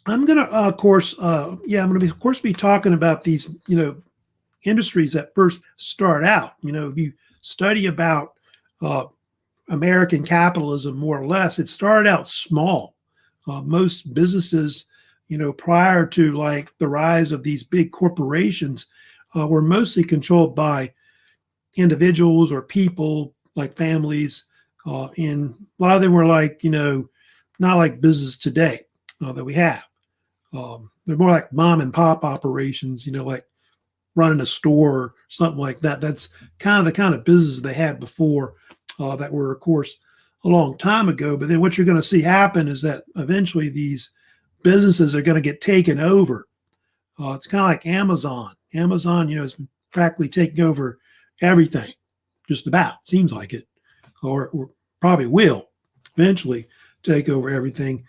I'm going to, of course, I'm going to be, of course, be talking about these, industries that first start out. If you study about uh, American capitalism, more or less, it started out small. Most businesses, prior to like the rise of these big corporations, were mostly controlled by individuals or people, like families. And a lot of them were like, not like business today that we have. They're more like mom and pop operations, like running a store or something like that. That's the kind of business they had before that were, of course, a long time ago. But then what you're going to see happen is that eventually these businesses are going to get taken over. It's kind of like Amazon. Amazon, is practically taking over everything, just about, seems like it, or probably will eventually take over everything.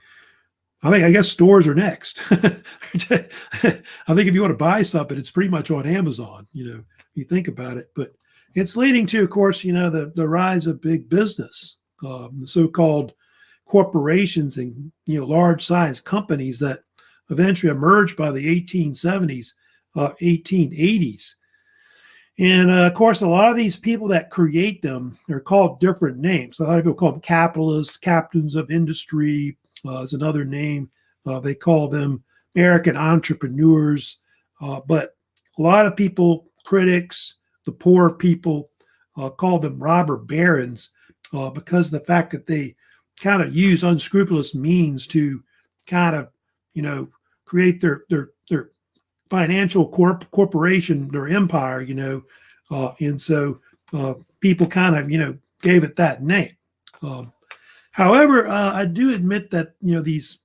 I guess stores are next. I think if you want to buy something, it's pretty much on Amazon, if you think about it. But it's leading to, of course, the rise of big business, the so-called corporations and, large size companies that eventually emerged by the 1870s, 1880s. And of course, a lot of these people that create them are called different names. A lot of people call them capitalists, captains of industry, is another name. They call them American entrepreneurs. But a lot of people, critics, the poor people, call them robber barons because of the fact that they kind of use unscrupulous means to kind of, create their financial corporation, their empire, and so people kind of, gave it that name. However, I do admit that, these,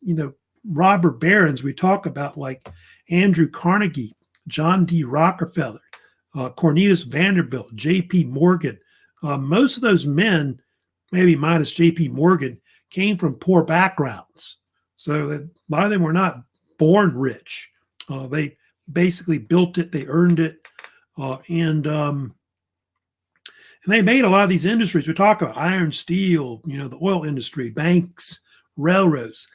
robber barons we talk about, like Andrew Carnegie, John D Rockefeller, Cornelius Vanderbilt, J.P. Morgan, most of those men, maybe minus J.P. Morgan, came from poor backgrounds. So a lot of them were not born rich. They basically built it, they earned it, and they made a lot of these industries. We talk about iron, steel, the oil industry, banks, railroads,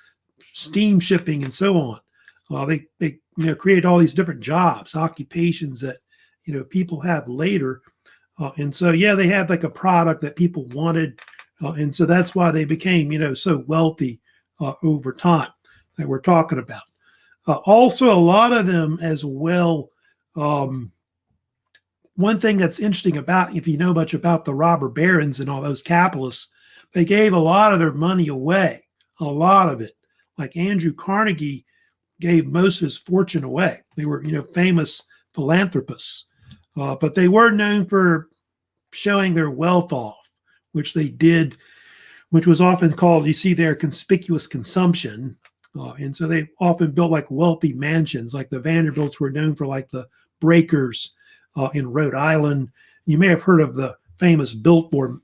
steam shipping, and so on. They created all these different jobs, occupations that people have later, and so they had like a product that people wanted, and so that's why they became so wealthy over time that we're talking about. Also, a lot of them as well. One thing that's interesting about, if you know much about the robber barons and all those capitalists, they gave a lot of their money away, a lot of it. Like Andrew Carnegie gave most of his fortune away. They were, famous philanthropists, but they were known for showing their wealth off, which they did, which was often called, you see there, conspicuous consumption. And so they often built like wealthy mansions, like the Vanderbilts were known for like the breakers in Rhode Island. You may have heard of the famous Biltmore,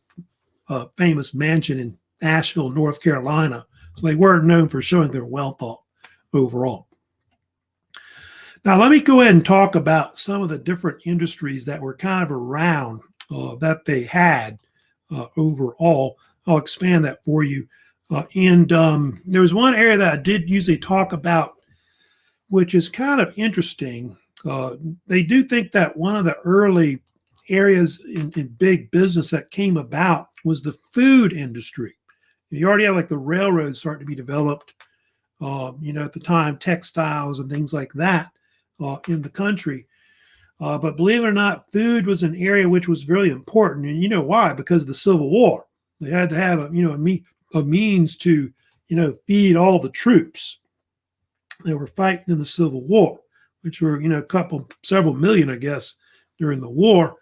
famous mansion in Asheville, North Carolina. So they were known for showing their wealth off overall. Now, let me go ahead and talk about some of the different industries that were kind of around that they had overall. I'll expand that for you. And there was one area that I did usually talk about, which is kind of interesting. They do think that one of the early areas in big business that came about was the food industry. You already had like the railroads starting to be developed, at the time, textiles and things like that in the country. But believe it or not, food was an area which was very important. And you know why? Because of the Civil War. They had to have a means to, feed all the troops that were fighting in the Civil War, which were, several million, I guess, during the war.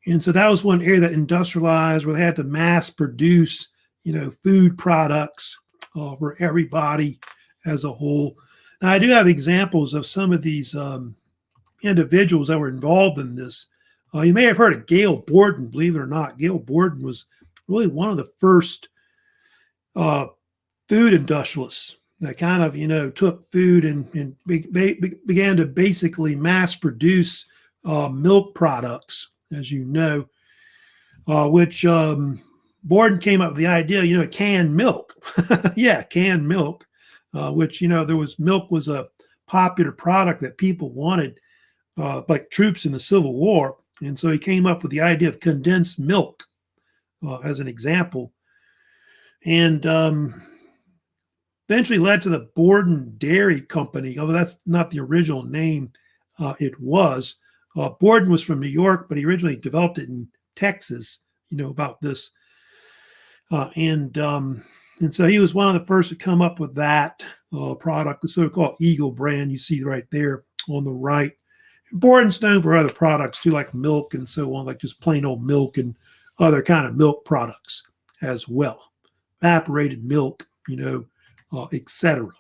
And so that was one area that industrialized, where they had to mass produce, food products for everybody as a whole. Now, I do have examples of some of these individuals that were involved in this. You may have heard of Gail Borden, believe it or not. Gail Borden was really one of the first food industrialists that kind of, took food and began to basically mass produce milk products, as you know, which Borden came up with the idea, canned milk. Yeah, canned milk. which, milk was a popular product that people wanted, like troops in the Civil War. And so he came up with the idea of condensed milk as an example. And eventually led to the Borden Dairy Company, although that's not the original name it was. Borden was from New York, but he originally developed it in Texas, about this. And so he was one of the first to come up with that product, the so-called Eagle brand you see right there on the right. Borden's known for other products too, like milk and so on, like just plain old milk and other kind of milk products as well. Evaporated milk, etc.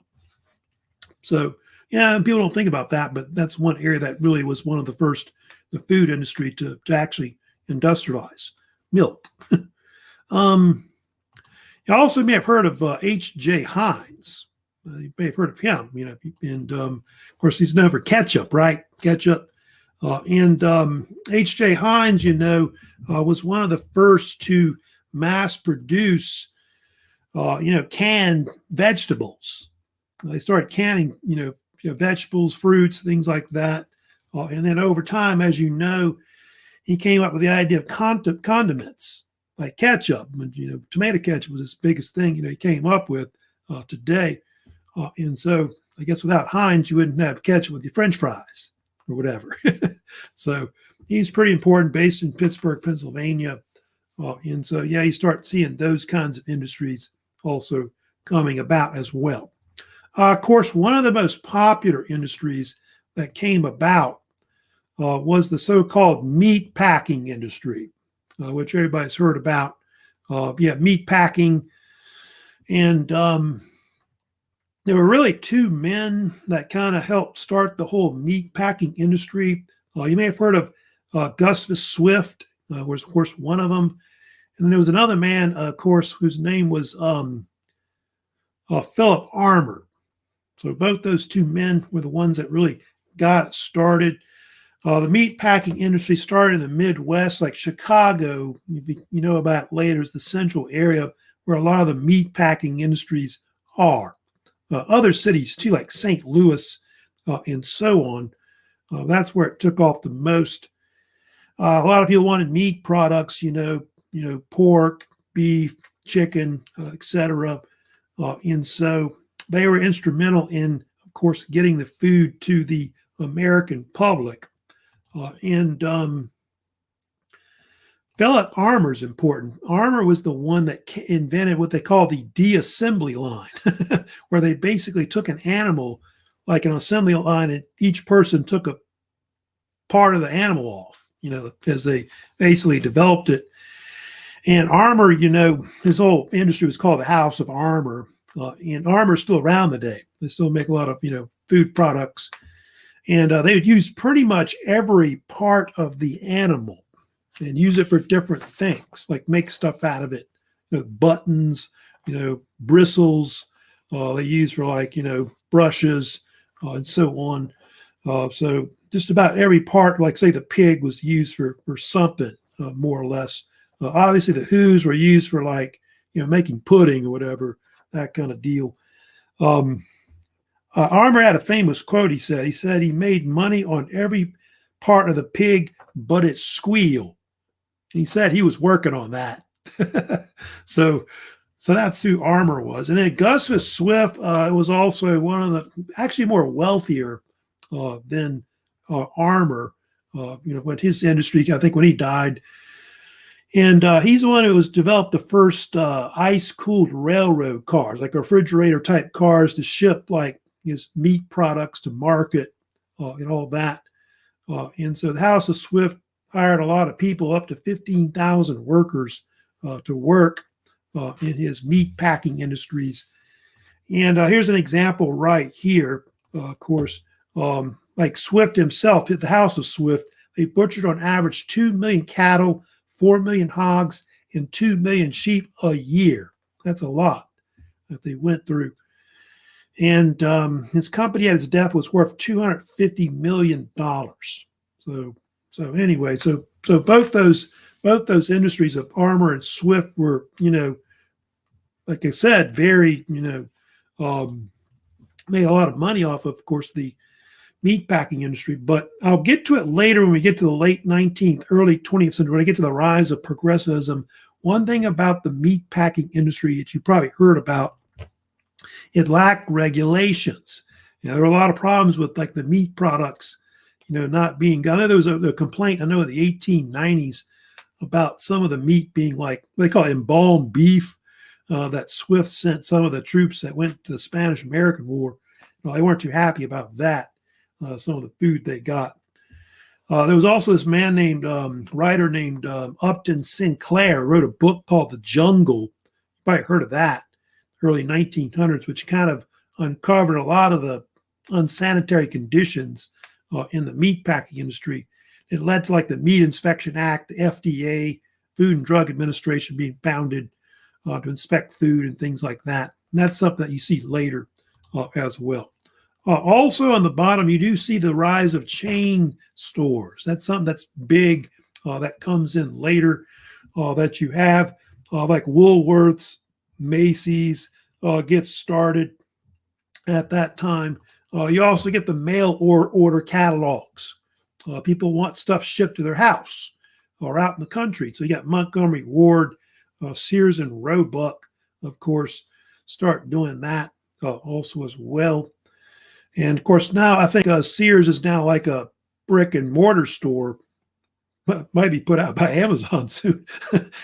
So, yeah, and people don't think about that, but that's one area that really was one of the first, the food industry to actually industrialize milk. You also may have heard of J Heinz. You may have heard of him, and of course he's known for ketchup, right? Ketchup. And J Heinz, was one of the first to mass produce, canned vegetables. They started canning, vegetables, fruits, things like that. And then over time, as he came up with the idea of condiments like ketchup. And, tomato ketchup was his biggest thing, he came up with today. And so I guess without Heinz, you wouldn't have ketchup with your French fries or whatever. So he's pretty important, based in Pittsburgh, Pennsylvania. And so, yeah, you start seeing those kinds of industries also coming about as well. Of course, one of the most popular industries that came about was the so-called meat packing industry, which everybody's heard about. Meat packing. And there were really two men that kind of helped start the whole meat packing industry. You may have heard of Augustus Swift, was, of course, one of them. And then there was another man, of course, whose name was Philip Armour. So both those two men were the ones that really got it started. The meat packing industry started in the Midwest, like Chicago. You know about it later, is the central area where a lot of the meat packing industries are. Other cities too, like St. Louis and so on. That's where it took off the most. A lot of people wanted meat products, pork, beef, chicken, etc. And so they were instrumental in, of course, getting the food to the American public. Philip Armour is important. Armour was the one that invented what they call the de-assembly line, where they basically took an animal, like an assembly line, and each person took a part of the animal off, as they basically developed it. And Armour, his whole industry was called the House of Armour. And Armour is still around today. They still make a lot of, food products. And they would use pretty much every part of the animal and use it for different things, like make stuff out of it, buttons, bristles, they use for brushes and so on. So just about every part, like say the pig was used for something, more or less. Obviously the hooves were used for making pudding or whatever, that kind of deal. Armour had a famous quote. He said he made money on every part of the pig but its squeal. And he said he was working on that. So that's who Armour was. And then Augustus Swift was also one of the actually more wealthier than Armour. When his industry, I think when he died. And he's the one who was developed the first ice-cooled railroad cars, like refrigerator type cars to ship his meat products to market and all that. And so the House of Swift hired a lot of people, up to 15,000 workers to work in his meat packing industries. And here's an example right here. Of course, like Swift himself, the House of Swift, they butchered on average 2 million cattle, 4 million hogs, and 2 million sheep a year. That's a lot that they went through. And his company at his death was worth $250 million. So anyway, so both those industries of Armour and Swift were, like I said, very, made a lot of money off of course, the meat packing industry. But I'll get to it later when we get to the late 19th, early 20th century, when I get to the rise of progressivism. One thing about the meat packing industry that you probably heard about, it lacked regulations. There were a lot of problems with like the meat products, not being. I know there was a complaint. I know in the 1890s about some of the meat being like they call it embalmed beef that Swift sent some of the troops that went to the Spanish-American War. They weren't too happy about that. Some of the food they got. There was also this man named writer named Upton Sinclair wrote a book called The Jungle. You probably heard of that, early 1900s, which kind of uncovered a lot of the unsanitary conditions in the meat packing industry. It led to like the Meat Inspection Act, the FDA, Food and Drug Administration being founded to inspect food and things like that. And that's something that you see later as well. Also on the bottom, you do see the rise of chain stores. That's something that's big that comes in later that you have like Woolworths, Macy's gets started at that time. You also get the mail order catalogs. People want stuff shipped to their house or out in the country. So you got Montgomery Ward, Sears and Roebuck, of course, start doing that also as well. And of course, now I think Sears is now like a brick and mortar store, might be put out by Amazon soon,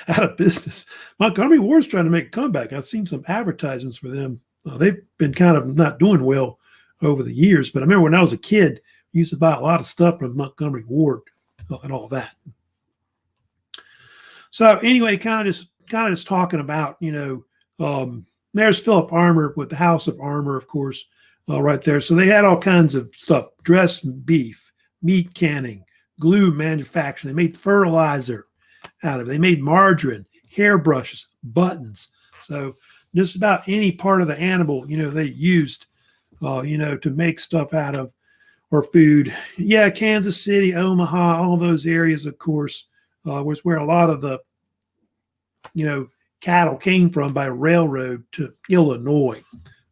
out of business. Montgomery Ward's trying to make a comeback. I've seen some advertisements for them. They've been kind of not doing well over the years, but I remember when I was a kid, I used to buy a lot of stuff from Montgomery Ward and all that. So anyway, kind of just talking about, there's Philip Armour with the House of Armour, of course. Right there. So they had all kinds of stuff, dressed beef, meat canning, glue manufacturing. They made fertilizer out of it. They made margarine, hairbrushes, buttons. So just about any part of the animal, they used, to make stuff out of or food. Yeah, Kansas City, Omaha, all those areas, of course, was where a lot of the, cattle came from by railroad to Illinois,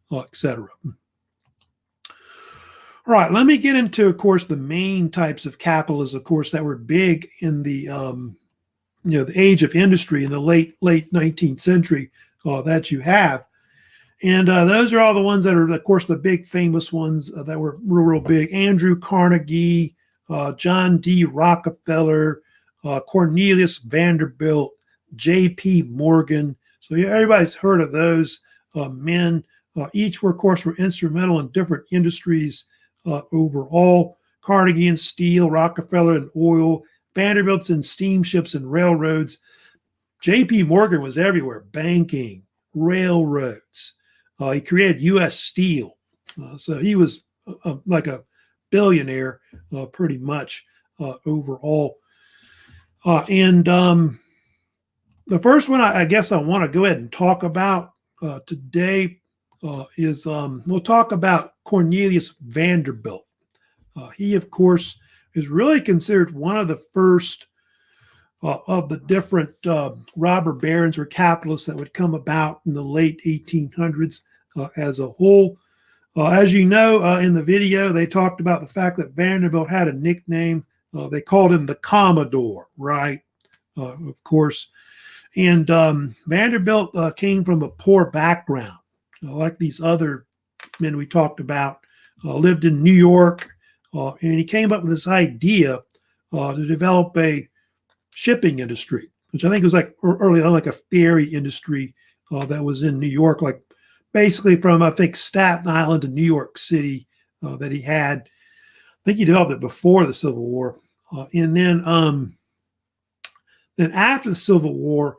etc. All right, let me get into, of course, the main types of capitalism, of course, that were big in the, the age of industry in the late 19th century that you have. And those are all the ones that are, of course, the big famous ones that were real big. Andrew Carnegie, John D Rockefeller, Cornelius Vanderbilt, J.P. Morgan. So yeah, everybody's heard of those men. Each were, of course, were instrumental in different industries overall. Carnegie in steel, Rockefeller in oil, Vanderbilt's in steamships and railroads. J.P. Morgan was everywhere, banking, railroads. He created U.S. Steel. So he was like a billionaire pretty much overall. And the first one I guess I want to go ahead and talk about today is we'll talk about Cornelius Vanderbilt. He, of course, is really considered one of the first of the different robber barons or capitalists that would come about in the late 1800s as a whole. As you know, in the video, they talked about the fact that Vanderbilt had a nickname. They called him the Commodore, right? Of course. And Vanderbilt came from a poor background. Like these other men we talked about, lived in New York, and he came up with this idea to develop a shipping industry, which I think was like early on like a ferry industry that was in New York, like basically from, I think, Staten Island to New York City that he had. I think he developed it before the Civil War. And then after the Civil War,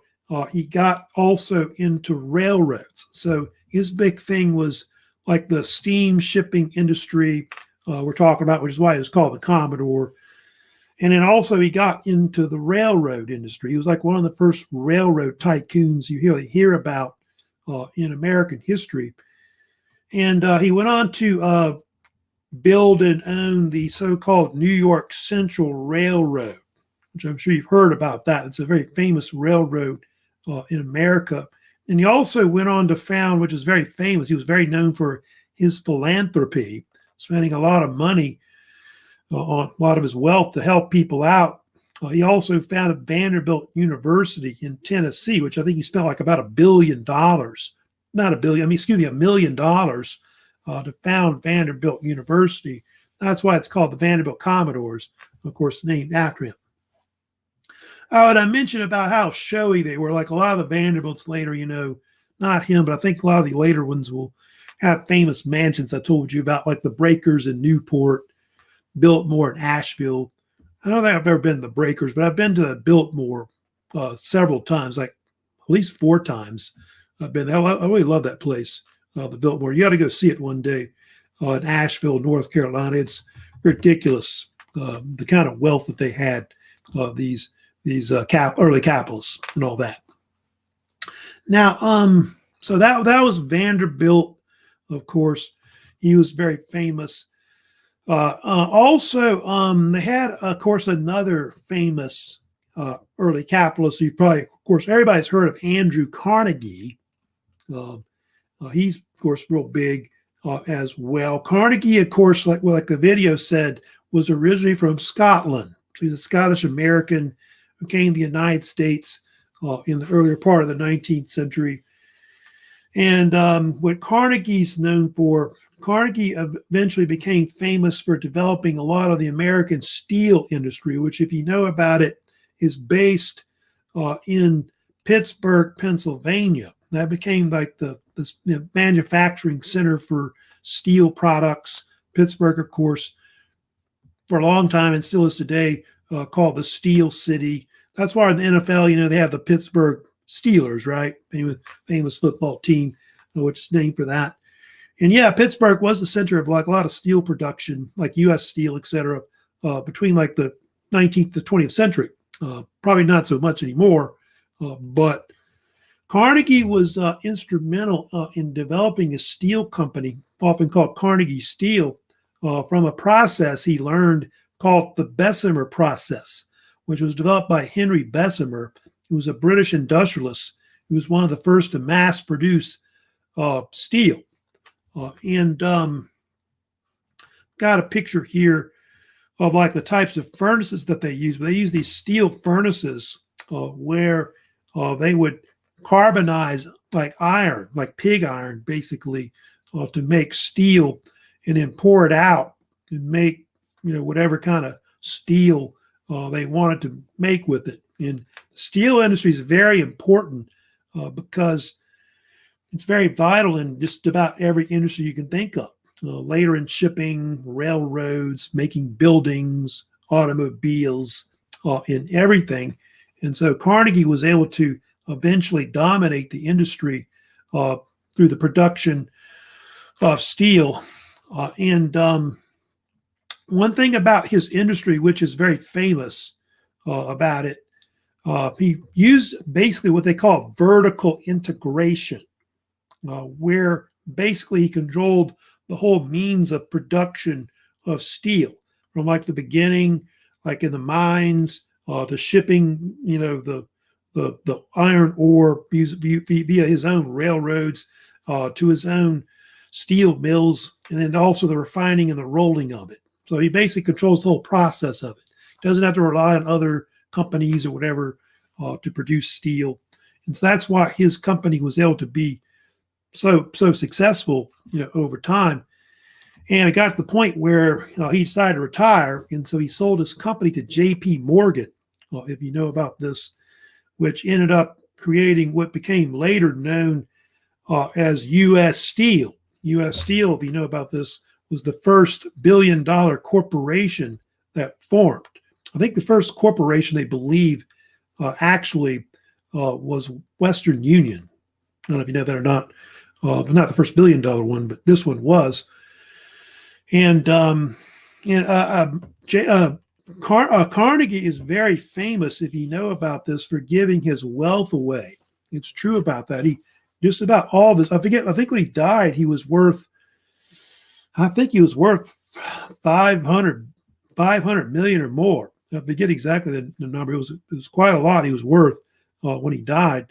he got also into railroads. So his big thing was like the steam shipping industry we're talking about, which is why it was called the Commodore. And then also he got into the railroad industry. He was like one of the first railroad tycoons you hear about in American history. And he went on to build and own the so-called New York Central Railroad, which I'm sure you've heard about that. It's a very famous railroad in America. And he also went on to found, which is very famous, he was very known for his philanthropy, spending a lot of money on a lot of his wealth to help people out. He also founded Vanderbilt University in Tennessee, which I think he spent like about $1 billion, not a billion, I mean, excuse me, $1 million to found Vanderbilt University. That's why it's called the Vanderbilt Commodores, of course, named after him. And I mentioned about how showy they were. Like a lot of the Vanderbilts later, you know, not him, but I think a lot of the later ones will have famous mansions I told you about, like the Breakers in Newport, Biltmore in Asheville. I don't think I've ever been to the Breakers, but I've been to the Biltmore several times, like at least 4 times. I've been there. I really love that place, the Biltmore. You got to go see it one day in Asheville, North Carolina. It's ridiculous, the kind of wealth that they had, these early capitalists and all that. Now, so that was Vanderbilt, of course. He was very famous. Also, they had, of course, another famous early capitalist. You probably, of course, everybody's heard of Andrew Carnegie. He's, of course, real big as well. Carnegie, of course, like the video said, was originally from Scotland. So he's a Scottish American who came to the United States in the earlier part of the 19th century. And what Carnegie's known for, Carnegie eventually became famous for developing a lot of the American steel industry, which, if you know about it, is based in Pittsburgh, Pennsylvania. That became like the manufacturing center for steel products. Pittsburgh, of course, for a long time and still is today, called the Steel City. That's why in the NFL, you know, they have the Pittsburgh Steelers, right? Famous football team, which is named for that. And yeah, Pittsburgh was the center of like a lot of steel production, like U.S. Steel, et cetera, between like the 19th to 20th century. Probably not so much anymore, but Carnegie was instrumental in developing a steel company, often called Carnegie Steel, from a process he learned called the Bessemer process, which was developed by Henry Bessemer, who was a British industrialist who was one of the first to mass produce steel. And got a picture here of like the types of furnaces that they use. They use these steel furnaces where they would carbonize like iron, like pig iron, basically, to make steel and then pour it out and make, you know, whatever kind of steel they wanted to make with it. And the steel industry is very important because it's very vital in just about every industry you can think of. Later in shipping, railroads, making buildings, automobiles, in everything. And so Carnegie was able to eventually dominate the industry through the production of steel. And one thing about his industry, which is very famous about it, he used basically what they call vertical integration, where basically he controlled the whole means of production of steel from like the beginning, like in the mines, to shipping, you know, the iron ore via his own railroads to his own steel mills, and then also the refining and the rolling of it. So he basically controls the whole process of it. He doesn't have to rely on other companies or whatever to produce steel. And so that's why his company was able to be so successful, you know, over time. And it got to the point where he decided to retire, and so he sold his company to J.P. Morgan, if you know about this, which ended up creating what became later known as U.S. Steel. U.S. Steel, if you know about this, was the first billion-dollar corporation that formed. I think the first corporation they believe actually was Western Union. I don't know if you know that or not. But not the first billion-dollar one, but this one was. And Carnegie is very famous, if you know about this, for giving his wealth away. It's true about that. He just about all of this. I think when he died, he was worth, I think he was worth 500 million or more. I forget exactly the number. It was quite a lot he was worth when he died.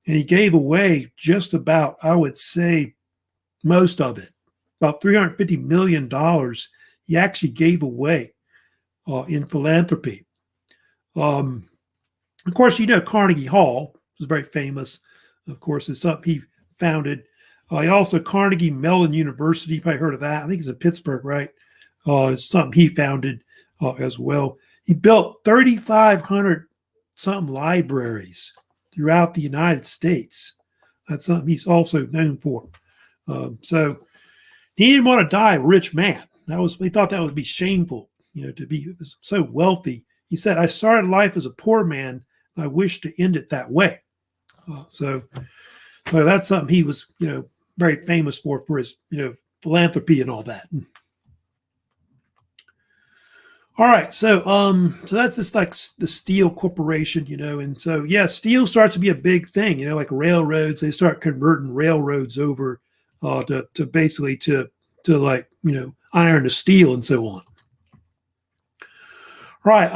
And he gave away just about, I would say, most of it. about $350 million he actually gave away in philanthropy. Of course, Carnegie Hall was very famous. Of course, it's something he founded. He also Carnegie Mellon University. You probably heard of that. I think it's in Pittsburgh, right? It's something he founded as well. He built 3,500 something libraries throughout the United States. That's something he's also known for. So he didn't want to die a rich man. He thought that would be shameful, to be so wealthy. He said, "I started life as a poor man, and I wish to end it that way." So that's something he was, very famous for his, philanthropy and all that. All right, so that's just like the steel corporation, and so steel starts to be a big thing, like railroads. They start converting railroads over to basically to like iron to steel and so on. All right,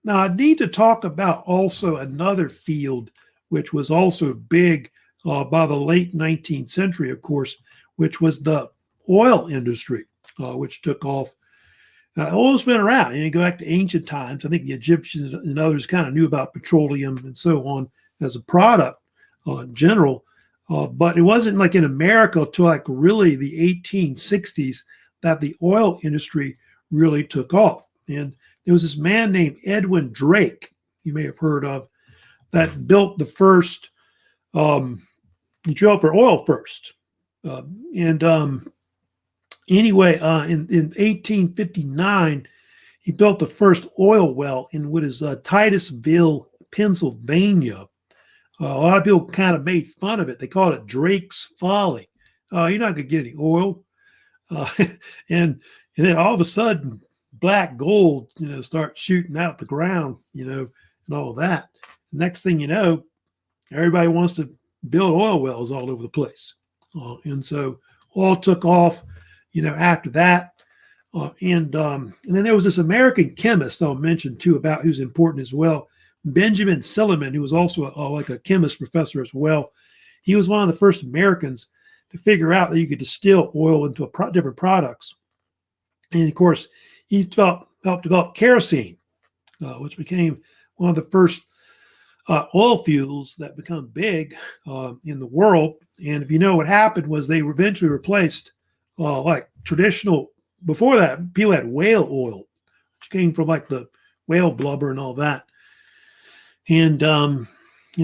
now I need to talk about also another field which was also big by the late 19th century, of course, which was the oil industry, which took off. Oil's been around. You go back to ancient times. I think the Egyptians and others kind of knew about petroleum and so on as a product in general. But it wasn't like in America until like really the 1860s that the oil industry really took off. And there was this man named Edwin Drake, you may have heard of, that built the first, he drilled for oil first. Anyway, in 1859, he built the first oil well in what is Titusville, Pennsylvania. A lot of people kind of made fun of it. They called it Drake's Folly. You're not going to get any oil. And then all of a sudden, black gold, start shooting out the ground, and all of that. Next thing you know, everybody wants to build oil wells all over the place. And so oil took off, after that. And then there was this American chemist I'll mention too about who's important as well, Benjamin Silliman, who was also like a chemist professor as well. He was one of the first Americans to figure out that you could distill oil into different products. And of course, he helped develop kerosene, which became one of the first oil fuels that become big in the world. And if you know what happened was they eventually replaced like traditional, before that, people had whale oil, which came from like the whale blubber and all that. And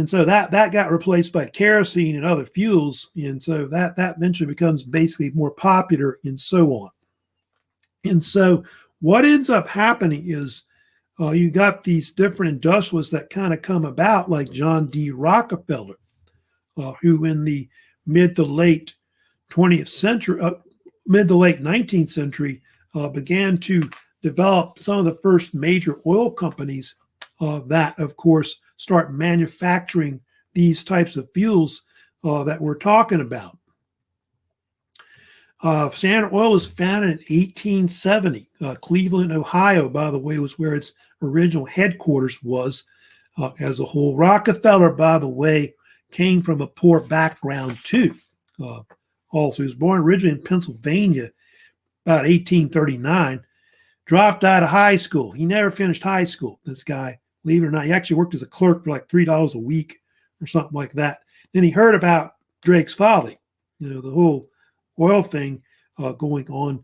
so that got replaced by kerosene and other fuels. And so that eventually becomes basically more popular and so on. And so what ends up happening is you got these different industrialists that kind of come about, like John D Rockefeller, who in the mid to late 20th century, mid to late 19th century, began to develop some of the first major oil companies that, of course, start manufacturing these types of fuels that we're talking about. Standard Oil was founded in 1870. Cleveland, Ohio, by the way, was where its original headquarters was as a whole. Rockefeller, by the way, came from a poor background too. Also, he was born originally in Pennsylvania about 1839, dropped out of high school. He never finished high school, this guy, believe it or not. He actually worked as a clerk for like $3 a week or something like that. Then he heard about Drake's Folly, the whole oil thing going on.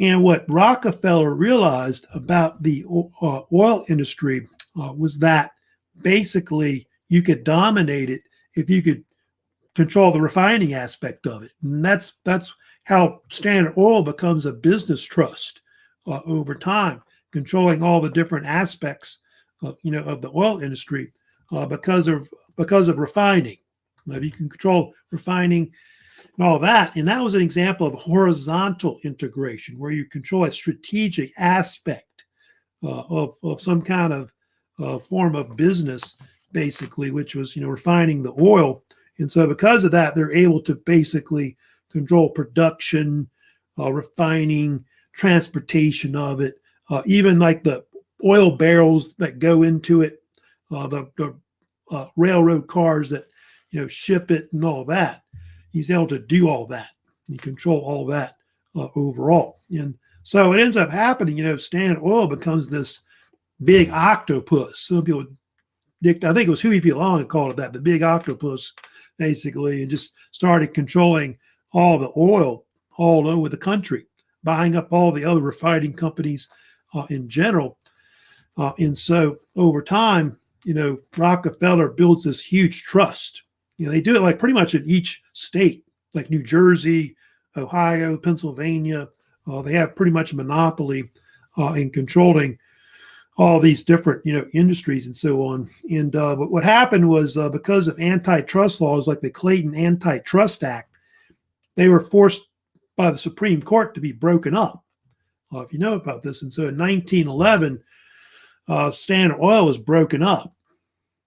And what Rockefeller realized about the oil industry was that basically you could dominate it if you could control the refining aspect of it. And that's how Standard Oil becomes a business trust over time, controlling all the different aspects of the oil industry because of refining. If you can control refining and all that, and that was an example of horizontal integration, where you control a strategic aspect of some kind of form of business, basically, which was refining the oil. And so because of that, they're able to basically control production, refining, transportation of it, even like the oil barrels that go into it, the railroad cars that ship it and all that. He's able to do all that. You control all that overall. And so it ends up happening, Standard Oil becomes this big octopus. Some people, I think it was Huey P. Long who called it that, the big octopus, basically, and just started controlling all the oil all over the country, buying up all the other refining companies in general. And so over time, Rockefeller builds this huge trust. They do it like pretty much in each state, like New Jersey, Ohio, Pennsylvania. They have pretty much a monopoly in controlling all these different, industries and so on. And but what happened was because of antitrust laws like the Clayton Antitrust Act, they were forced by the Supreme Court to be broken up, if you know about this. And so in 1911, Standard Oil was broken up,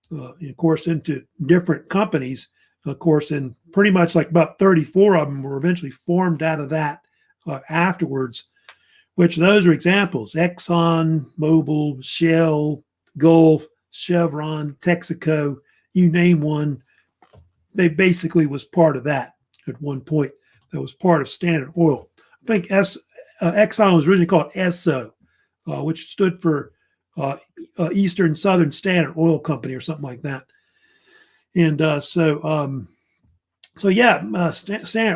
of course, into different companies, of course, and pretty much like about 34 of them were eventually formed out of that afterwards, which those are examples: Exxon, Mobil, Shell, Gulf, Chevron, Texaco, you name one. They basically was part of that at one point. That was part of Standard Oil. I think Exxon was originally called ESSO, which stood for Eastern Southern Standard Oil Company or something like that. And Standard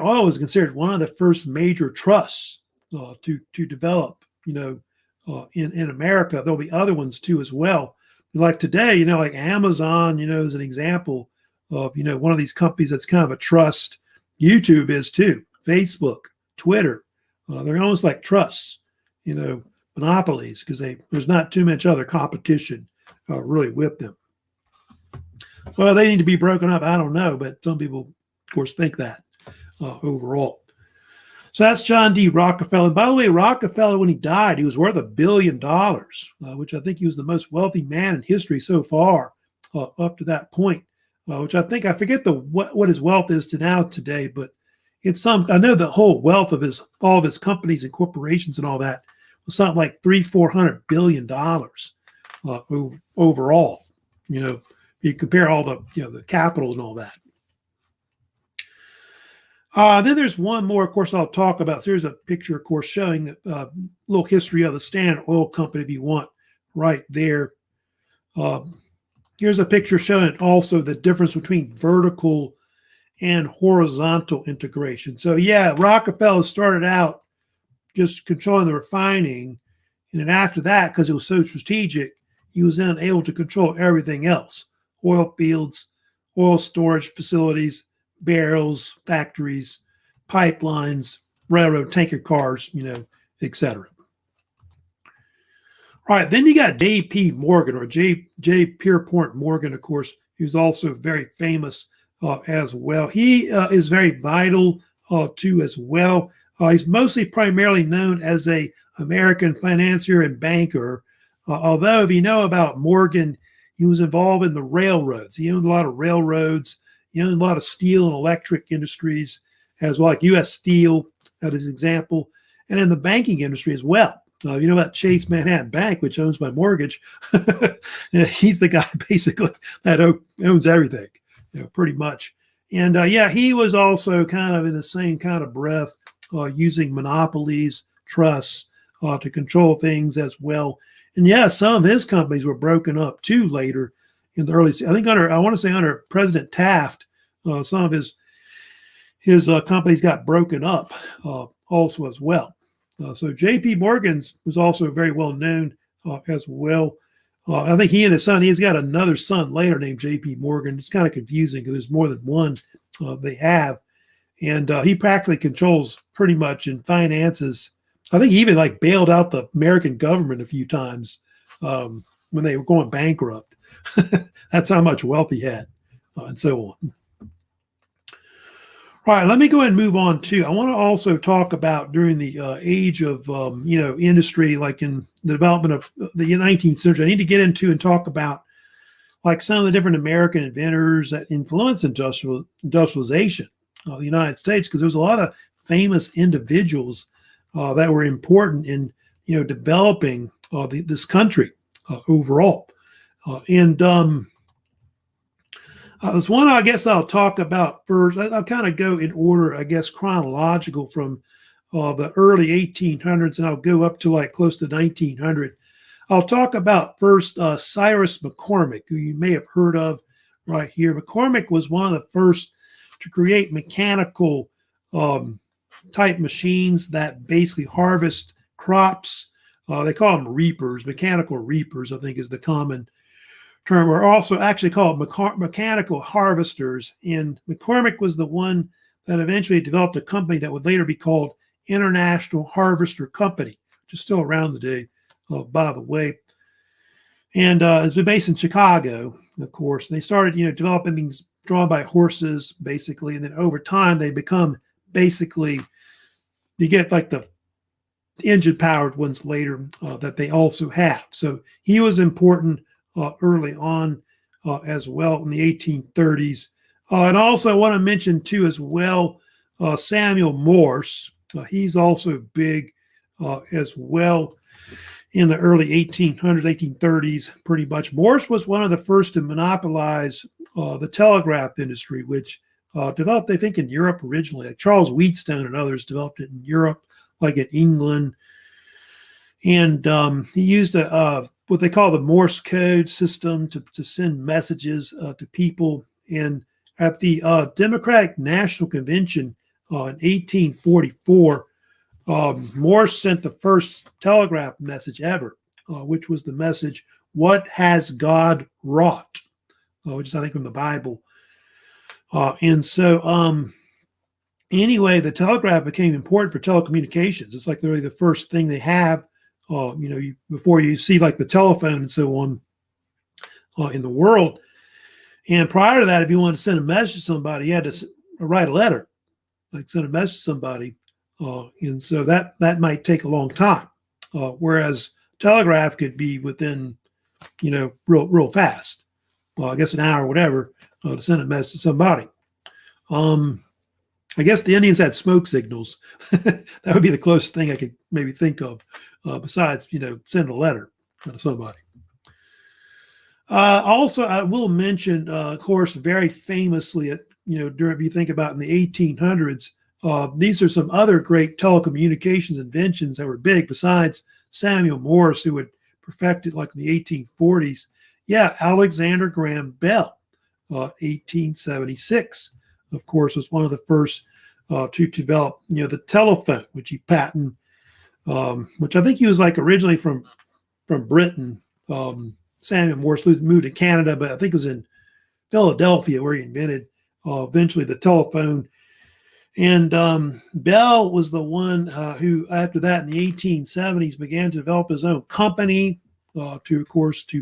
Oil was considered one of the first major trusts to develop, in America. There'll be other ones too as well. Like today, like Amazon, is an example of, one of these companies that's kind of a trust. YouTube is too. Facebook, Twitter, they're almost like trusts, monopolies, because there's not too much other competition really with them. Well, they need to be broken up. I don't know, but some people, of course, think that overall. So that's John D. Rockefeller. And by the way, Rockefeller, when he died, he was worth $1 billion, which I think he was the most wealthy man in history so far up to that point, which I think, I forget what his wealth is today, but it's I know the whole wealth of all of his companies and corporations and all that was something like $300-400 billion overall. You compare all the capital and all that. Then there's one more, of course, I'll talk about. So here's a picture, of course, showing a little history of the Standard Oil Company, if you want, right there. Here's a picture showing also the difference between vertical and horizontal integration. So yeah, Rockefeller started out just controlling the refining. And then after that, because it was so strategic, he was then able to control everything else: oil fields, oil storage facilities, barrels, factories, pipelines, railroad tanker cars, etc. All right, then you got J.P. Morgan, or J. Pierpont Morgan, of course, who's also very famous as well. He is very vital too as well. He's primarily known as a American financier and banker, although if you know about Morgan, he was involved in the railroads. He owned a lot of railroads. He owned a lot of steel and electric industries, as well, like U.S. Steel, as an example, and in the banking industry as well. You know about Chase Manhattan Bank, which owns my mortgage. He's the guy basically that owns everything, pretty much. And he was also kind of in the same kind of breath, using monopolies, trusts to control things as well. And some of his companies were broken up too later in the early. I think under President Taft, some of his companies got broken up also as well. So J.P. Morgan was also very well known as well. I think he and his son, he's got another son later named J.P. Morgan. It's kind of confusing because there's more than one they have. And he practically controls pretty much in finances. I think he even bailed out the American government a few times when they were going bankrupt. That's how much wealth he had and so on. All right, let me go ahead and move on too. I want to also talk about during the age of, industry, like in the development of the 19th century. I need to get into and talk about some of the different American inventors that influenced industrialization of the United States, because there's a lot of famous individuals that were important in, developing this country overall. There's one I guess I'll talk about first. I'll kind of go in order, I guess, chronological from the early 1800s, and I'll go up to like close to 1900. I'll talk about first Cyrus McCormick, who you may have heard of right here. McCormick was one of the first to create mechanical type machines that basically harvest crops. They call them reapers, mechanical reapers, I think is the common term, or also actually called mechanical harvesters. And McCormick was the one that eventually developed a company that would later be called International Harvester Company, which is still around today, by the way. And it's based in Chicago, of course. And they started, developing things drawn by horses, basically. And then over time, they become basically, you get like the engine-powered ones later that they also have. So he was important early on as well in the 1830s. And also I want to mention too as well Samuel Morse. He's also big as well in the early 1800s, 1830s, pretty much. Morse was one of the first to monopolize the telegraph industry, which developed, I think, in Europe originally. Like Charles Wheatstone and others developed it in Europe, like in England. And he used what they call the Morse code system to send messages to people. And at the Democratic National Convention in 1844, Morse sent the first telegraph message ever, which was the message, "What has God wrought?" Which is, I think, from the Bible. And so anyway, the telegraph became important for telecommunications. It's like literally the first thing they have, before you see like the telephone and so on in the world. And prior to that, if you wanted to send a message to somebody, you had to write a letter, like send a message to somebody. And so that might take a long time, whereas telegraph could be within, real fast. Well, I guess an hour or whatever to send a message to somebody. I guess the Indians had smoke signals. That would be the closest thing I could maybe think of, besides, send a letter to somebody. Also, I will mention, of course, very famously, if you think about in the 1800s, these are some other great telecommunications inventions that were big besides Samuel Morse, who had perfected like in the 1840s. Yeah, Alexander Graham Bell, 1876, of course, was one of the first to develop, the telephone, which he patented, which I think he was like originally from Britain. Samuel Morse moved to Canada, but I think it was in Philadelphia where he invented eventually the telephone. And Bell was the one who, after that in the 1870s, began to develop his own company to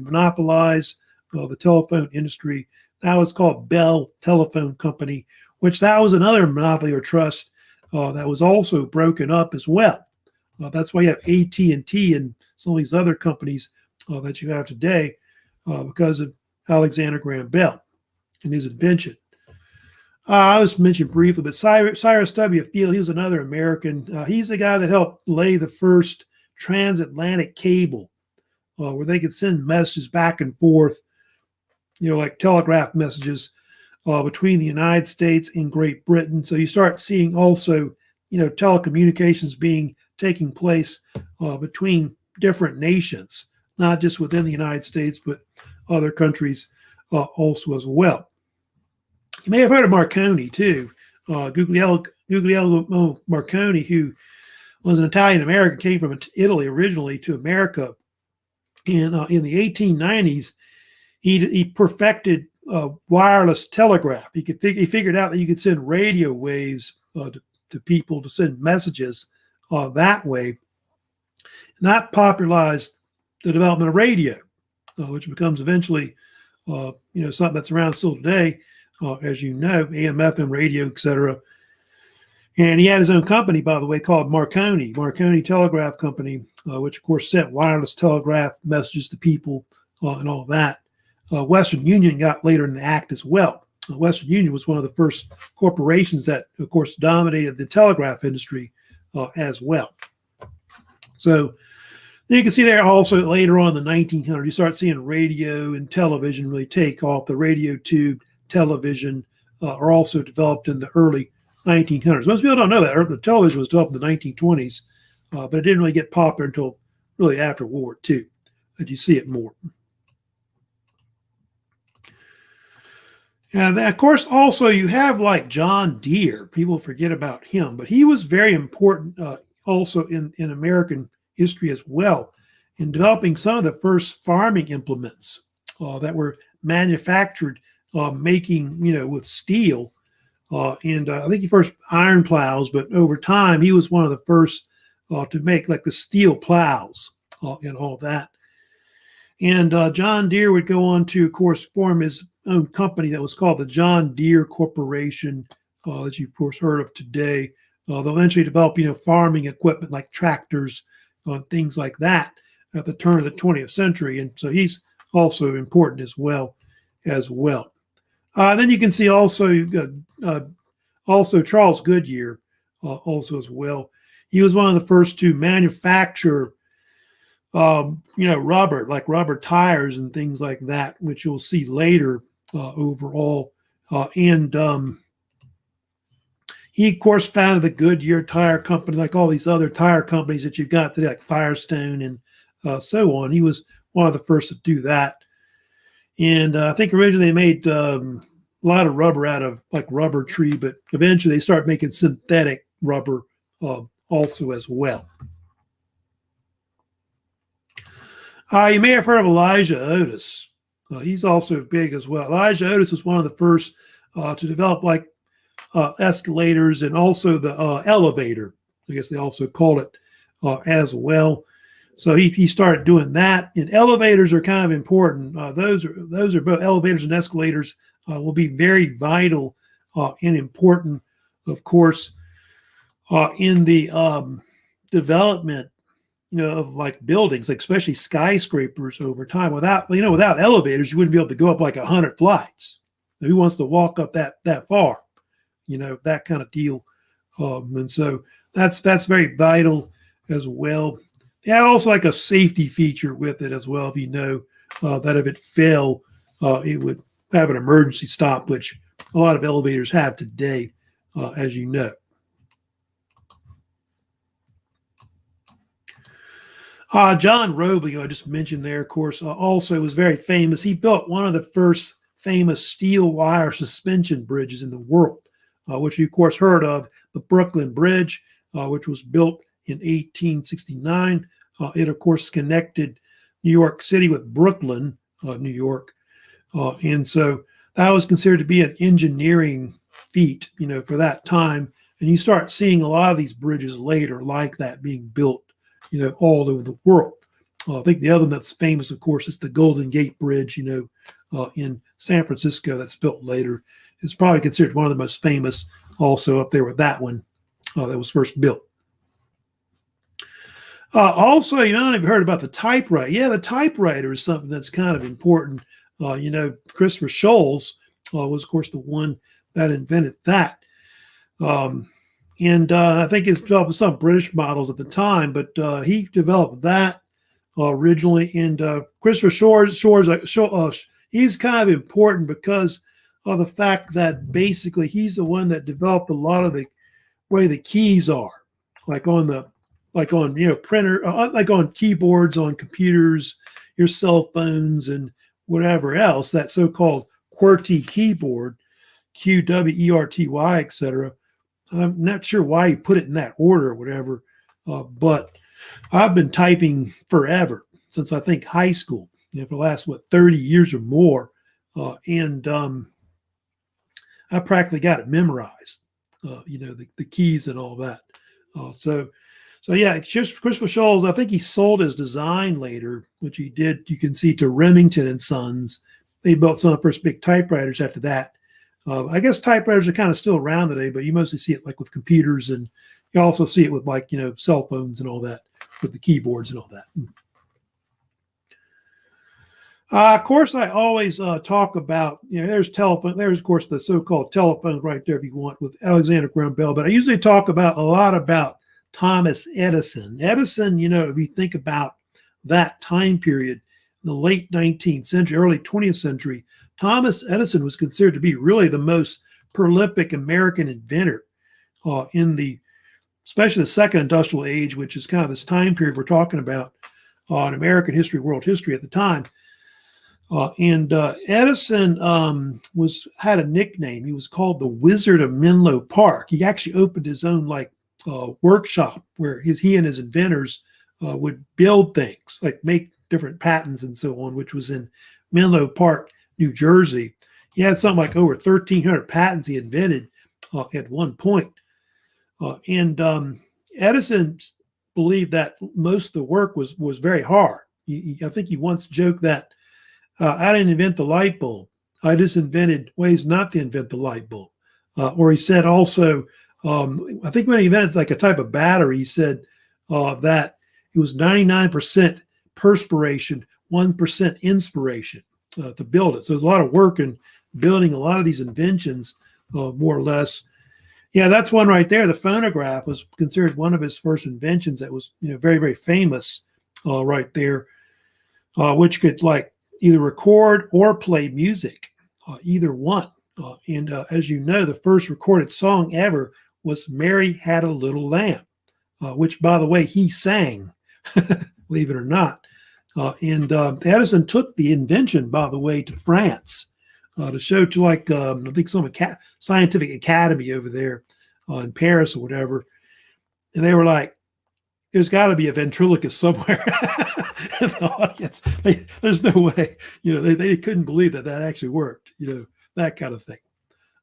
monopolize the telephone industry. That was called Bell Telephone Company, which that was another monopoly or trust that was also broken up as well. That's why you have AT&T and some of these other companies that you have today because of Alexander Graham Bell and his invention. I was mentioned briefly, but Cyrus W. Field, he was another American. He's the guy that helped lay the first transatlantic cable where they could send messages back and forth, like telegraph messages between the United States and Great Britain. So you start seeing also, telecommunications taking place between different nations, not just within the United States, but other countries also as well. You may have heard of Marconi too, Guglielmo Marconi, who was an Italian American, came from Italy originally to America. And in the 1890s, he perfected wireless telegraph. He figured out that you could send radio waves to people to send messages that way. And that popularized the development of radio, which becomes eventually, something that's around still today. As you know, AM, FM radio, etc. And he had his own company, by the way, called Marconi Telegraph Company, which, of course, sent wireless telegraph messages to people and all of that. Western Union got later in the act as well. Western Union was one of the first corporations that, of course, dominated the telegraph industry as well. So you can see there also later on in the 1900s, you start seeing radio and television really take off. The radio tube television are also developed in the early 1900s. Most people don't know that. The television was developed in the 1920s, but it didn't really get popular until really after World War II that you see it more. And then, of course, also you have like John Deere. People forget about him, but he was very important also in American history as well, in developing some of the first farming implements that were manufactured, making, with steel. And I think he first iron plows, but over time he was one of the first to make like the steel plows and all that. And John Deere would go on to, of course, form his own company that was called the John Deere Corporation, that you, of course, heard of today. They'll eventually develop, farming equipment like tractors, things like that at the turn of the 20th century. And so he's also important as well. Then you can see also Charles Goodyear also as well. He was one of the first to manufacture rubber, like rubber tires and things like that, which you'll see later overall. He, of course, founded the Goodyear Tire Company, like all these other tire companies that you've got today, like Firestone and so on. He was one of the first to do that. And I think originally they made a lot of rubber out of like rubber tree, but eventually they started making synthetic rubber also as well. You may have heard of Elijah Otis. He's also big as well. Elijah Otis was one of the first to develop like escalators and also the elevator. I guess they also call it as well. So he started doing that. And elevators are kind of important. Those are both elevators and escalators will be very vital and important, of course, in the development of like buildings, like especially skyscrapers over time. Without elevators, you wouldn't be able to go up like 100 flights. Who wants to walk up that far? That kind of deal. And so that's very vital as well. They have also like a safety feature with it as well. If that if it fell, it would have an emergency stop, which a lot of elevators have today, as you know. John Robley, who I just mentioned there, of course, also was very famous. He built one of the first famous steel wire suspension bridges in the world, which you, of course, heard of, the Brooklyn Bridge, which was built in 1869. It, of course, connected New York City with Brooklyn, New York. And so that was considered to be an engineering feat, for that time. And you start seeing a lot of these bridges later like that being built, all over the world. I think the other one that's famous, of course, is the Golden Gate Bridge, in San Francisco that's built later. It's probably considered one of the most famous also up there with that one that was first built. Also, you might have heard about the typewriter. Yeah, the typewriter is something that's kind of important. Christopher Sholes was, of course, the one that invented that. And I think he's developed some British models at the time, but he developed that originally. And Christopher Sholes, he's kind of important because of the fact that basically he's the one that developed a lot of the way the keys are, like on printer, like on keyboards, on computers, your cell phones, and whatever else. That so-called QWERTY keyboard, QWERTY, etc. I'm not sure why you put it in that order or whatever, but I've been typing forever, since I think high school, for the last, 30 years or more. And I practically got it memorized, the keys and all that. So yeah, it's just Christopher Sholes. I think he sold his design later, which he did, you can see, to Remington and Sons. They built some of the first big typewriters after that. I guess typewriters are kind of still around today, but you mostly see it like with computers, and you also see it with like, cell phones and all that, with the keyboards and all that. Of course, I always talk about, there's telephone, there's, of course, the so-called telephone right there if you want, with Alexander Graham Bell, but I usually talk a lot about Thomas Edison. Edison, if you think about that time period, the late 19th century, early 20th century, Thomas Edison was considered to be really the most prolific American inventor especially the second industrial age, which is kind of this time period we're talking about in American history, world history at the time. Edison had a nickname. He was called the Wizard of Menlo Park. He actually opened his own workshop where he and his inventors would build things, like make different patents and so on, which was in Menlo Park, New Jersey. He had something like over 1,300 patents he invented at one point. Edison believed that most of the work was very hard. I think he once joked that I didn't invent the light bulb. I just invented ways not to invent the light bulb. Or he said also, I think when he invented like a type of battery, he said that it was 99% perspiration, 1% inspiration to build it. So there's a lot of work in building a lot of these inventions, more or less. Yeah, that's one right there. The phonograph was considered one of his first inventions that was, very, very famous right there, which could either record or play music, either one. As you know, the first recorded song ever was Mary Had a Little Lamb, which, by the way, he sang, believe it or not. Edison took the invention, by the way, to France to show to I think some scientific academy over there in Paris or whatever. And they were like, there's got to be a ventriloquist somewhere in the audience. There's no way, they couldn't believe that actually worked, that kind of thing.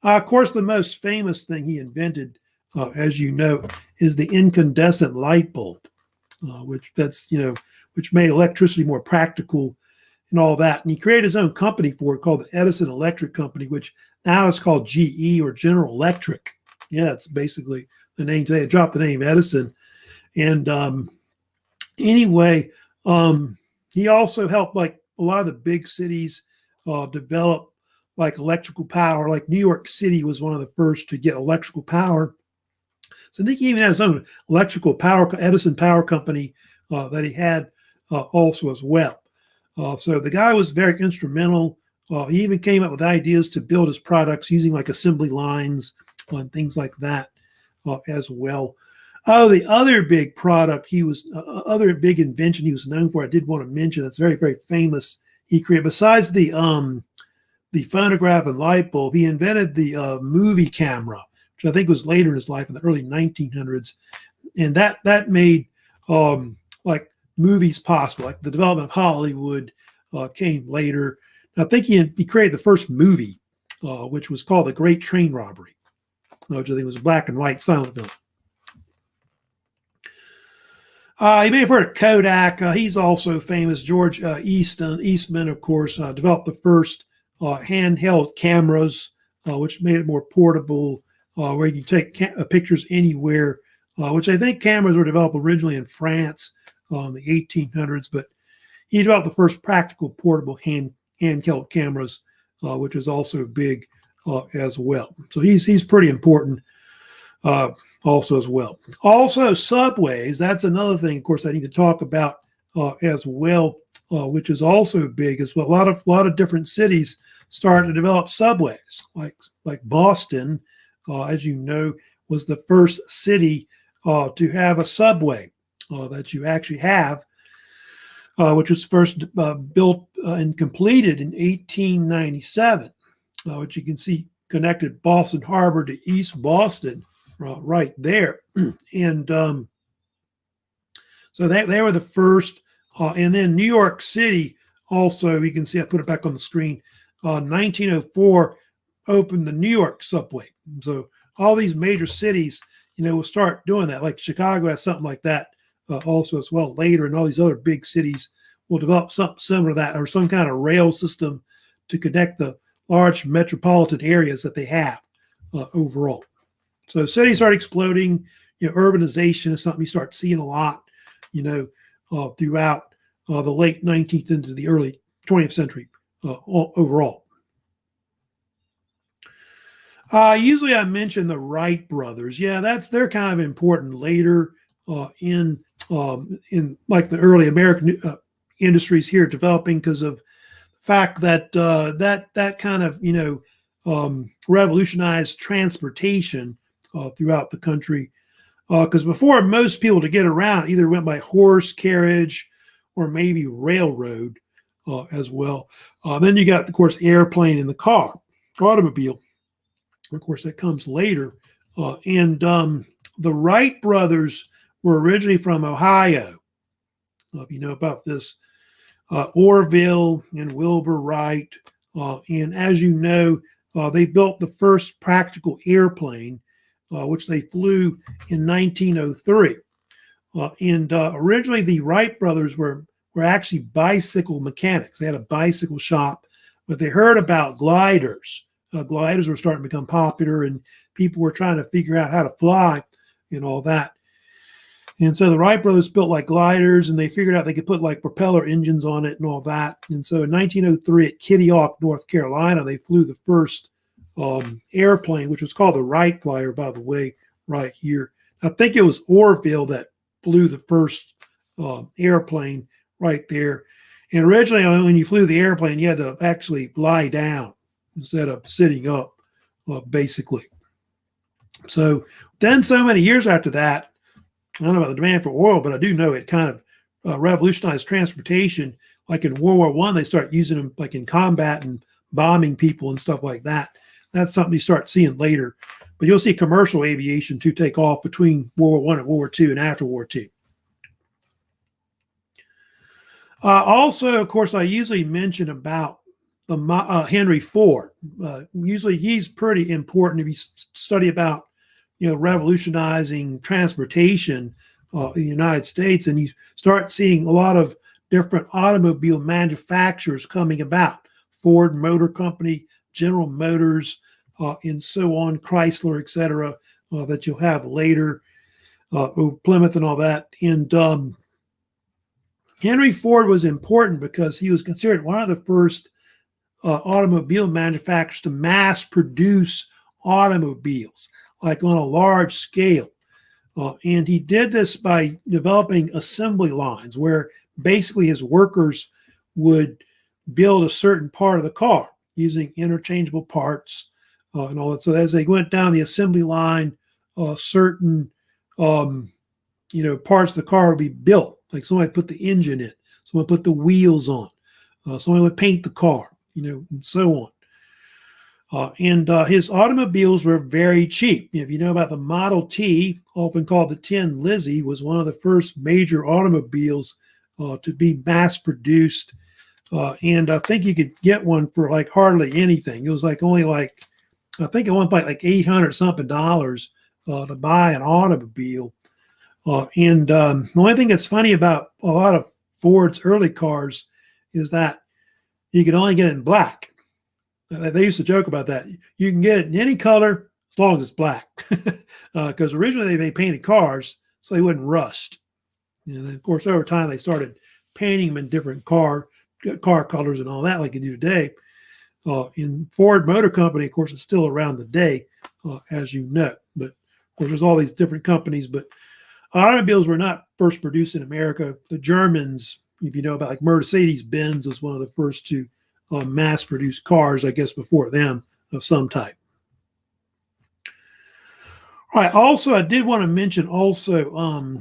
Of course, the most famous thing he invented, as you know, is the incandescent light bulb, which made electricity more practical and all that. And he created his own company for it called the Edison Electric Company, which now is called GE or General Electric. Yeah, it's basically the name today. They dropped the name Edison. And he also helped a lot of the big cities develop electrical power. Like New York City was one of the first to get electrical power. So I think he even has his own electrical power, Edison Power Company that he had also as well. So the guy was very instrumental. He even came up with ideas to build his products using assembly lines and things like that as well. Oh, the other big product other big invention he was known for, I did want to mention, that's very, very famous. He created, besides the phonograph and light bulb, he invented the movie camera, which I think was later in his life in the early 1900s. And that made movies possible. The development of Hollywood came later. I think he created the first movie, which was called The Great Train Robbery, which I think was a black and white silent film. You may have heard of Kodak. He's also famous. George Eastman, of course, developed the first handheld cameras, which made it more portable, where you can take pictures anywhere, which I think cameras were developed originally in France in the 1800s, but he developed the first practical portable handheld cameras, which is also big as well. So he's pretty important also as well. Also, subways, that's another thing, of course, I need to talk about as well, which is also big as well. A lot of different cities started to develop subways, like Boston, as you know, was the first city to have a subway that you actually have, which was first built and completed in 1897, which you can see connected Boston Harbor to East Boston right there. And so they were the first. And then New York City also, you can see, I put it back on the screen, 1904 opened the New York subway. So all these major cities, will start doing that. Like Chicago has something like that also as well later, and all these other big cities will develop something similar to that, or some kind of rail system to connect the large metropolitan areas that they have overall. So cities start exploding. Urbanization is something you start seeing a lot, throughout the late 19th into the early 20th century overall. Usually I mention the Wright brothers. Yeah, they're kind of important later in the early American industries here developing because of the fact that that kind of revolutionized transportation throughout the country. Because before, most people to get around either went by horse carriage or maybe railroad as well. Then you got, of course, airplane and the car, automobile. Of course, that comes later. And the Wright brothers were originally from Ohio. If you know about this, Orville and Wilbur Wright. And as you know, they built the first practical airplane, which they flew in 1903. And originally, the Wright brothers were actually bicycle mechanics. They had a bicycle shop, but they heard about gliders. Gliders were starting to become popular, and people were trying to figure out how to fly and all that. And so the Wright brothers built like gliders, and they figured out they could put like propeller engines on it and all that. And so in 1903 at Kitty Hawk, North Carolina, they flew the first airplane, which was called the Wright Flyer, by the way, right here. I think it was Orville that flew the first airplane right there. And originally, when you flew the airplane, you had to actually lie down instead of sitting up, basically. So then so many years after that, I don't know about the demand for oil, but I do know it kind of revolutionized transportation. Like in World War I, they start using them like in combat and bombing people and stuff like that. That's something you start seeing later. But you'll see commercial aviation to take off between World War I and World War II and after World War II. Also, of course, I usually mention about the Henry Ford. Usually he's pretty important if you study about revolutionizing transportation in the United States, and you start seeing a lot of different automobile manufacturers coming about. Ford Motor Company, General Motors, and so on, Chrysler, etc., that you'll have later, Plymouth and all that. And Henry Ford was important because he was considered one of the first automobile manufacturers to mass produce automobiles, like on a large scale. And he did this by developing assembly lines where basically his workers would build a certain part of the car using interchangeable parts and all that. So as they went down the assembly line, certain parts of the car would be built. Like somebody put the engine in, someone put the wheels on, someone would paint the car, and so on. And his automobiles were very cheap. If you know about the Model T, often called the Tin Lizzie, was one of the first major automobiles to be mass produced. And I think you could get one for like hardly anything. It was like only like, I think at one point like $800 something to buy an automobile. And the only thing that's funny about a lot of Ford's early cars is that you can only get it in black. They used to joke about that. You can get it in any color as long as it's black, because originally they painted cars so they wouldn't rust. And then, of course, over time they started painting them in different car colors and all that, like you do today. In Ford Motor Company, of course, it's still around today, as you know. But of course, there's all these different companies. But automobiles were not first produced in America. The Germans, if you know about, like Mercedes-Benz was one of the first to mass-produced cars, I guess, before them of some type. All right. Also, I did want to mention also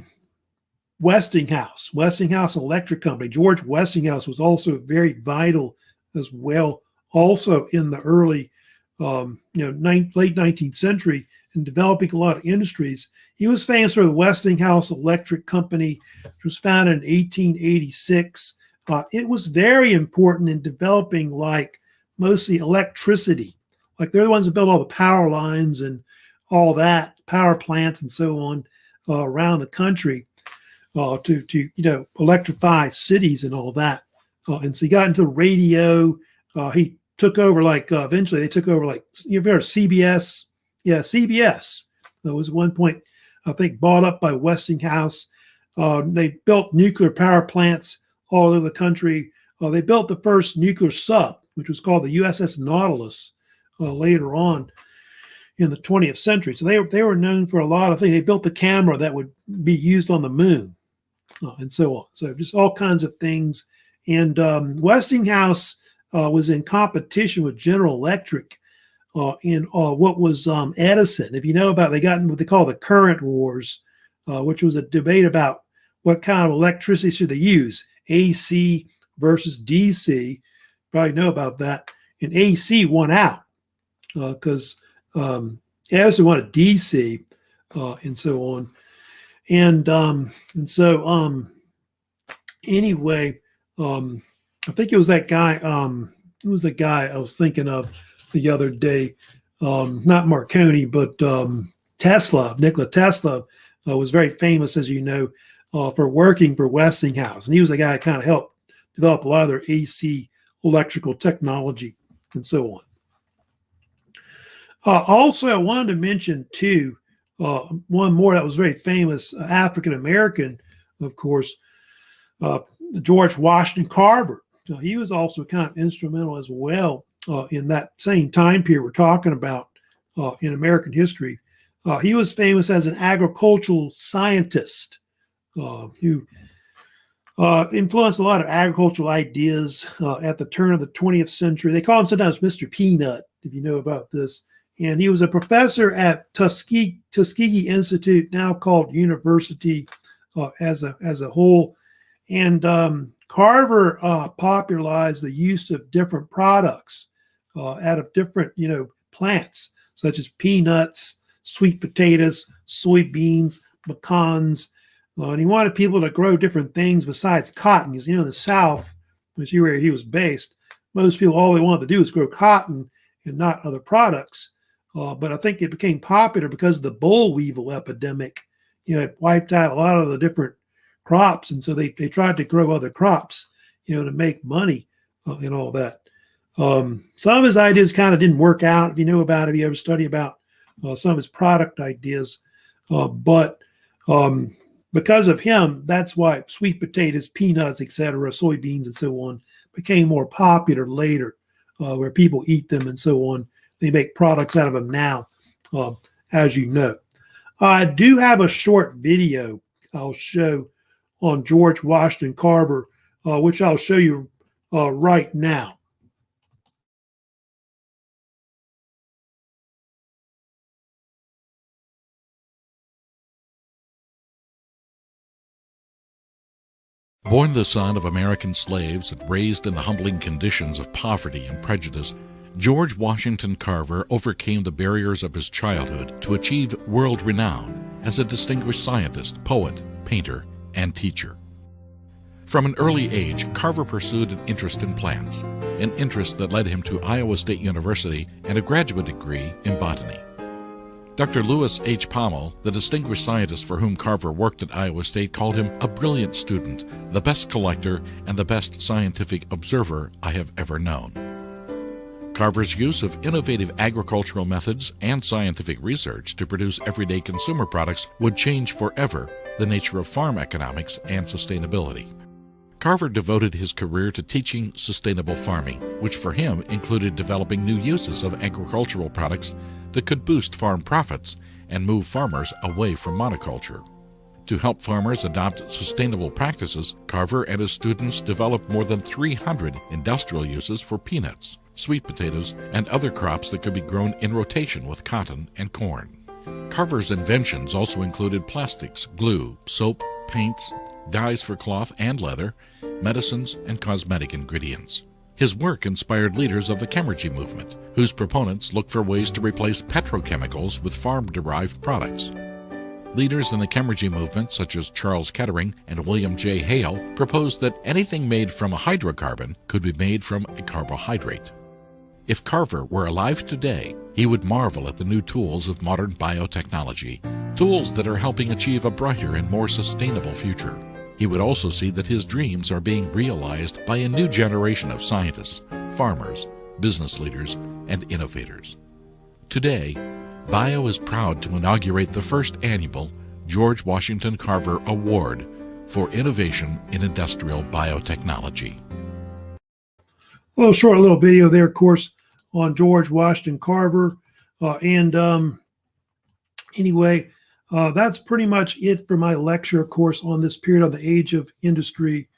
Westinghouse Electric Company. George Westinghouse was also very vital as well, also in the early, late 19th century in developing a lot of industries. He was famous for the Westinghouse Electric Company, which was founded in 1886. It was very important in developing like mostly electricity. Like they're the ones that built all the power lines and all that, power plants and so on around the country to electrify cities and all that. And so he got into the radio. He took over eventually they took over you've heard of CBS. Yeah, CBS. That was at one point, I think, bought up by Westinghouse. They built nuclear power plants all over the country. They built the first nuclear sub, which was called the USS Nautilus later on in the 20th century. So they were known for a lot of things. They built the camera that would be used on the moon and so on. So just all kinds of things. And Westinghouse was in competition with General Electric in what was Edison. If you know about, they got in what they call the current wars, which was a debate about what kind of electricity should they use, AC versus DC. Probably know about that. And AC won out because Edison wanted DC and so on. And so anyway, I think it was that guy. Who was the guy I was thinking of the other day? Not Marconi, but Tesla. Nikola Tesla was very famous, as you know, for working for Westinghouse, and he was the guy that kind of helped develop a lot of their AC electrical technology and so on. Also, I wanted to mention too one more that was very famous, African American, of course, George Washington Carver. He was also kind of instrumental as well in that same time period we're talking about in American history. He was famous as an agricultural scientist who influenced a lot of agricultural ideas at the turn of the 20th century. They call him sometimes Mr. Peanut, if you know about this. And he was a professor at Tuskegee Institute, now called University as a whole. And Carver popularized the use of different products out of different, plants, such as peanuts, sweet potatoes, soybeans, pecans. And he wanted people to grow different things besides cotton. Because, in the South, which is where he was based, most people, all they wanted to do was grow cotton and not other products. But I think it became popular because of the boll weevil epidemic. It wiped out a lot of the different crops. And so they tried to grow other crops, to make money and all that. Some of his ideas kind of didn't work out. If you know about it, if you ever study about some of his product ideas. But because of him, that's why sweet potatoes, peanuts, etc., soybeans, and so on became more popular later, where people eat them and so on. They make products out of them now, as you know. I do have a short video I'll show on George Washington Carver, which I'll show you right now. Born the son of American slaves and raised in the humbling conditions of poverty and prejudice, George Washington Carver overcame the barriers of his childhood to achieve world renown as a distinguished scientist, poet, painter, and teacher. From an early age, Carver pursued an interest in plants, an interest that led him to Iowa State University and a graduate degree in botany. Dr. Lewis H. Pommel, the distinguished scientist for whom Carver worked at Iowa State, called him a brilliant student, the best collector, and the best scientific observer I have ever known. Carver's use of innovative agricultural methods and scientific research to produce everyday consumer products would change forever the nature of farm economics and sustainability. Carver devoted his career to teaching sustainable farming, which for him included developing new uses of agricultural products that could boost farm profits and move farmers away from monoculture. To help farmers adopt sustainable practices, Carver and his students developed more than 300 industrial uses for peanuts, sweet potatoes, and other crops that could be grown in rotation with cotton and corn. Carver's inventions also included plastics, glue, soap, paints, dyes for cloth and leather, medicines, and cosmetic ingredients. His work inspired leaders of the chemistry movement, whose proponents looked for ways to replace petrochemicals with farm-derived products. Leaders in the chemistry movement, such as Charles Kettering and William J. Hale, proposed that anything made from a hydrocarbon could be made from a carbohydrate. If Carver were alive today, he would marvel at the new tools of modern biotechnology, tools that are helping achieve a brighter and more sustainable future. He would also see that his dreams are being realized by a new generation of scientists, farmers, business leaders, and innovators. Today, Bio is proud to inaugurate the first annual George Washington Carver Award for Innovation in Industrial Biotechnology. Well, short little video there, of course, on George Washington Carver. Anyway, that's pretty much it for my lecture, of course, on this period of the age of industry.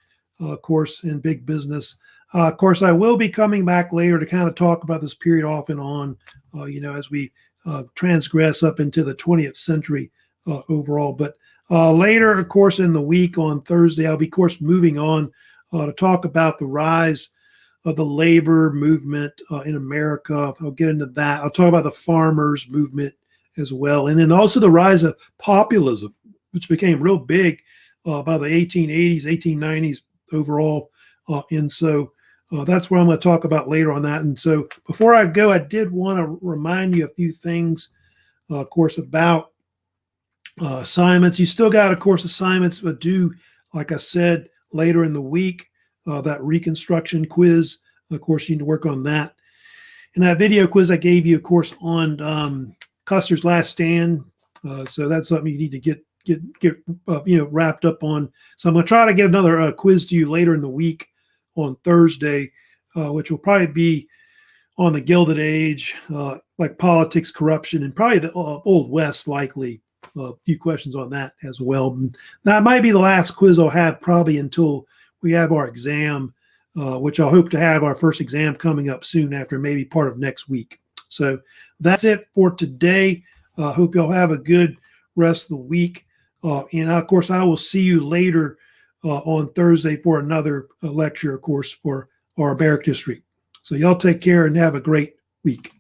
of course, in big business. Of course, I will be coming back later to kind of talk about this period off and on, as we transgress up into the 20th century overall. But later, of course, in the week on Thursday, I'll be, of course, moving on to talk about the rise of the labor movement in America. I'll get into that. I'll talk about the farmers movement as well. And then also the rise of populism, which became real big by the 1880s, 1890s overall. And so that's what I'm going to talk about later on that. And so before I go, I did want to remind you a few things, of course, about assignments. You still got, of course, assignments due, like I said, later in the week. That reconstruction quiz, of course, you need to work on that. And that video quiz I gave you, of course, on Custer's Last Stand. So that's something you need to get wrapped up on. So I'm going to try to get another quiz to you later in the week on Thursday, which will probably be on the Gilded Age, like politics, corruption, and probably the Old West, likely. A few questions on that as well. That might be the last quiz I'll have probably until we have our exam, which I hope to have our first exam coming up soon after, maybe part of next week. So that's it for today. Hope y'all have a good rest of the week. And of course, I will see you later on Thursday for another lecture, of course, for our American history. So y'all take care and have a great week.